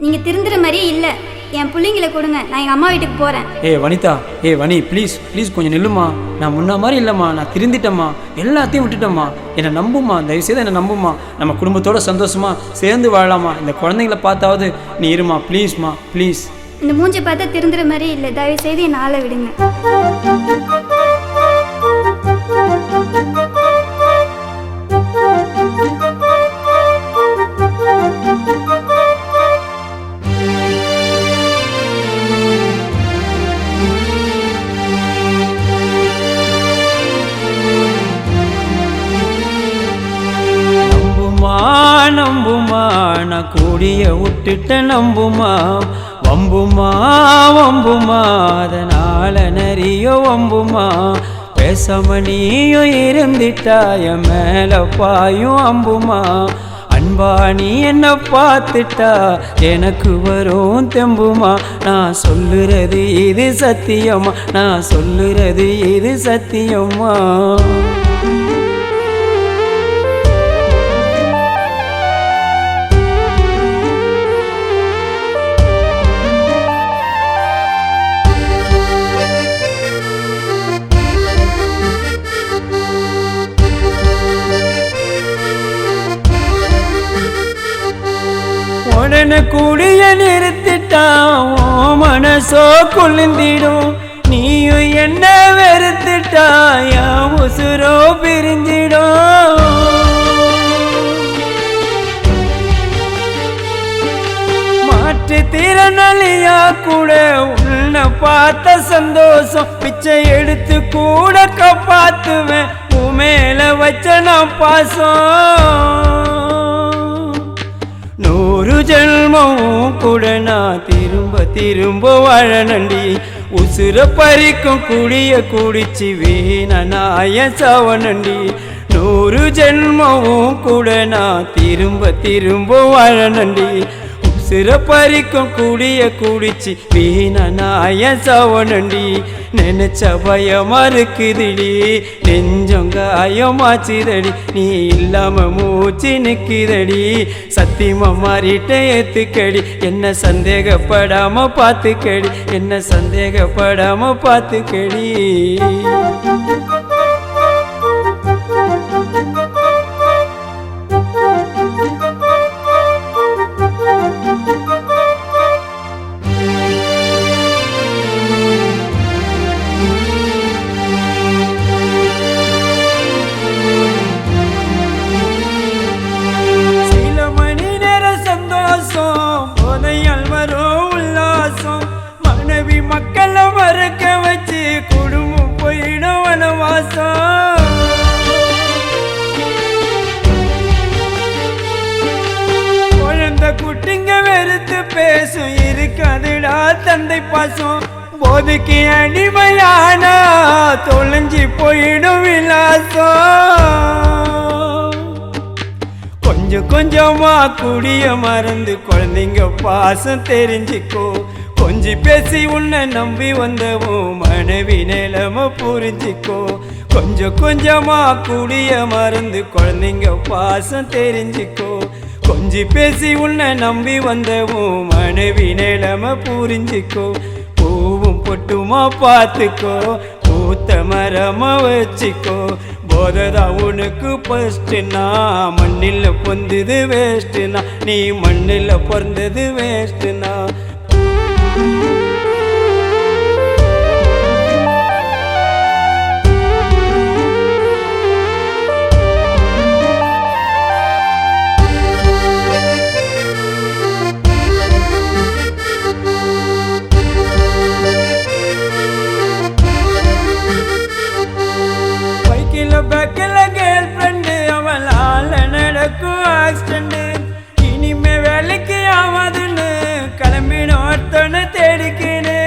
நீங்கள் திருந்துற மாதிரியே இல்லை. என் பிள்ளைங்களை கொடுங்க, நான் எங்கள் அம்மா வீட்டுக்கு போகிறேன். வனிதா, வனி ப்ளீஸ் ப்ளீஸ் கொஞ்சம் நில்லுமா. நான் முன்ன மாதிரி இல்லைம்மா, நான் திருந்திட்டம்மா, எல்லாத்தையும் விட்டுட்டம்மா. என்னை நம்புமா, தயவுசெய்து என்னை நம்புமா. நம்ம குடும்பத்தோடு சந்தோஷமாக சேர்ந்து வாழலாமா. இந்த குழந்தைங்கள பார்த்தாவது நீ இருமா ப்ளீஸ்மா ப்ளீஸ். இந்த மூஞ்சி பார்த்தா திருந்துற மாதிரி இல்லை, தயவுசெய்து என் ஆளை விடுங்க. நம்புமா, நான் கூடிய விட்டுட்ட நம்புமா. வம்புமா வம்புமா, அதனால நிறைய வம்புமா. பேசாம நீயும் இருந்துட்டாய மேல பாயும் அம்புமா. அன்பா நீ என்ன பார்த்துட்டா எனக்கு வரும் தெம்புமா. நான் சொல்லுறது இது சத்தியமா, நான் சொல்லுறது இது சத்தியமா. உடனே கூடிய நிறுத்திட்டான், மனசோ குளிந்திடும். நீயும் என்ன வெறுத்துட்டா என் உசுரோ பிரிஞ்சிடும். மாற்று திறனாளியா கூட உன்னை பார்த்த சந்தோஷம். பிச்சை எடுத்து கூட காப்பாத்துவேன் உன் மேல வச்ச நான் பாசம். 100 ஜென்மம் கூட நான் திரும்ப திரும்ப வாழனண்டி. உசுர பறிக்கும் குடிய குடிச்சு வீணனாய சாவனண்டி. 100 ஜென்மம் கூட நான் திரும்ப திரும்ப வாழனண்டி. உசுர பறிக்கும் குடிய குடிச்சு வீணனாய சாவனண்டி. நினைச்ச பயமா இருக்குதுடி, நெஞ்சம் காயமாச்சுதடி. நீ இல்லாம மூச்சு நிக்குதடி. சத்தியமா மாறிட்ட ஏத்துக்கடி, என்ன சந்தேகப்படாம பார்த்துக்கடி, என்ன சந்தேகப்படாம பார்த்துக்கடி. மக்களை மறக்க வச்சு குடும்பம் போயிடும் வனவாசம். குழந்தை குட்டிங்க வெறுத்து பேசும், இருக்காதுடா தந்தை பாசம். போதைக்கு அடிமையானா தொலைஞ்சி போயிடும் விலாசம். கொஞ்சம் கொஞ்சமா குடிய மறந்து குழந்தைங்க பாசம் தெரிஞ்சுக்கோ. கொஞ்சி பேசி உன்னை நம்பி வந்தவும் மனைவி நிலைமை புரிஞ்சிக்கோ. கொஞ்சம் கொஞ்சமா குடிய மறந்து குழந்தைங்க பாசம் தெரிஞ்சுக்கோ. கொஞ்சி பேசி உன்னை நம்பி வந்தவும் மனைவி நிலைமை புரிஞ்சிக்கோ. பூவும் பொட்டுமா பார்த்துக்கோ, பூத்த மரமா வச்சுக்கோ. போததா உனக்கு ஃபஸ்ட்டுனா மண்ணில் பொந்தது வேஸ்ட்டுனா, நீ மண்ணில் பிறந்தது வேஸ்ட்டுனா. பக்கல கேர்ள் ஃப்ரெண்டு அவளால நடக்கும் ஆக்சிடென்ட். இனிமே வேலைக்கு ஆகாதுன்னு கிளம்பின ஒருத்தனை தேடிக்கினு.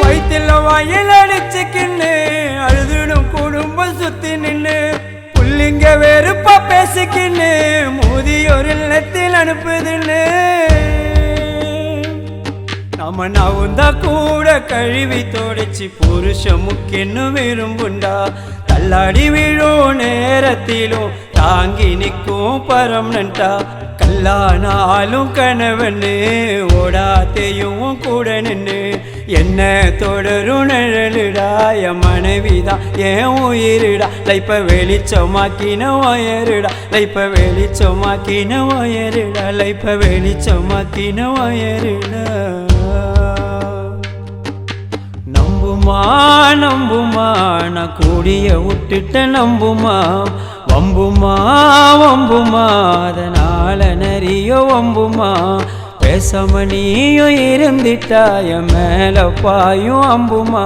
வயிற்றுல வாயில் அடிச்சுக்கின்னு அழுதுடும் குடும்பம் சுத்தி நின்று. புள்ளிங்க வெறுப்பா பேசிக்கின்னு முதியோர் இல்லத்தில் அனுப்புதுன்னு. நம்ம நவுந்தா கூட கழுவி தோடைச்சி புருஷ முக்கின்னு விரும்புண்டா. தள்ளாடி விழும் நேரத்திலும் தாங்கி நிற்கும் பரமனண்டா கல்லானாலும் கணவனு ஓடாத்தையும் கூட நின்று என்ன தொடரும் நிழலுடா என் மனைவிதான் என் உயிரிடா லைப்ப வெளிச்சமாக்கின ஒயருடா லைப்ப வெளிச்சமாக்கின ஒயருடா லைப்ப வெளிச்சமாக்கின ஒயருடா நம்புமா நம்புமா நான் கூடிய விட்டுட்ட நம்புமா வம்புமா வம்புமா அதனால நிறைய வம்புமா பேசாம நீயும் இருந்திட்டா என் மேல பாயும் அம்புமா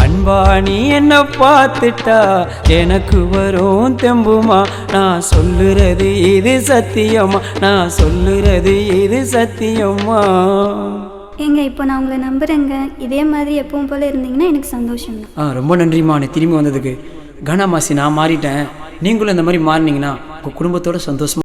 அன்பா நீ என்ன பார்த்துட்டா எனக்கு வரும் தெம்புமா நான் சொல்லுறது இது சத்தியமா நான் சொல்லுறது இது சத்தியமா ஏங்க இப்போ நான் உங்களை நம்புகிறேங்க. இதே மாதிரி எப்பவும் போல் இருந்தீங்கன்னா எனக்கு சந்தோஷம் தான். ரொம்ப நன்றிம்மா நீ திரும்பி வந்ததுக்கு. கனமாசி நான் மாறிட்டேன், நீங்களும் இந்த மாதிரி மாறினீங்கன்னா உங்கள் குடும்பத்தோட சந்தோஷமாக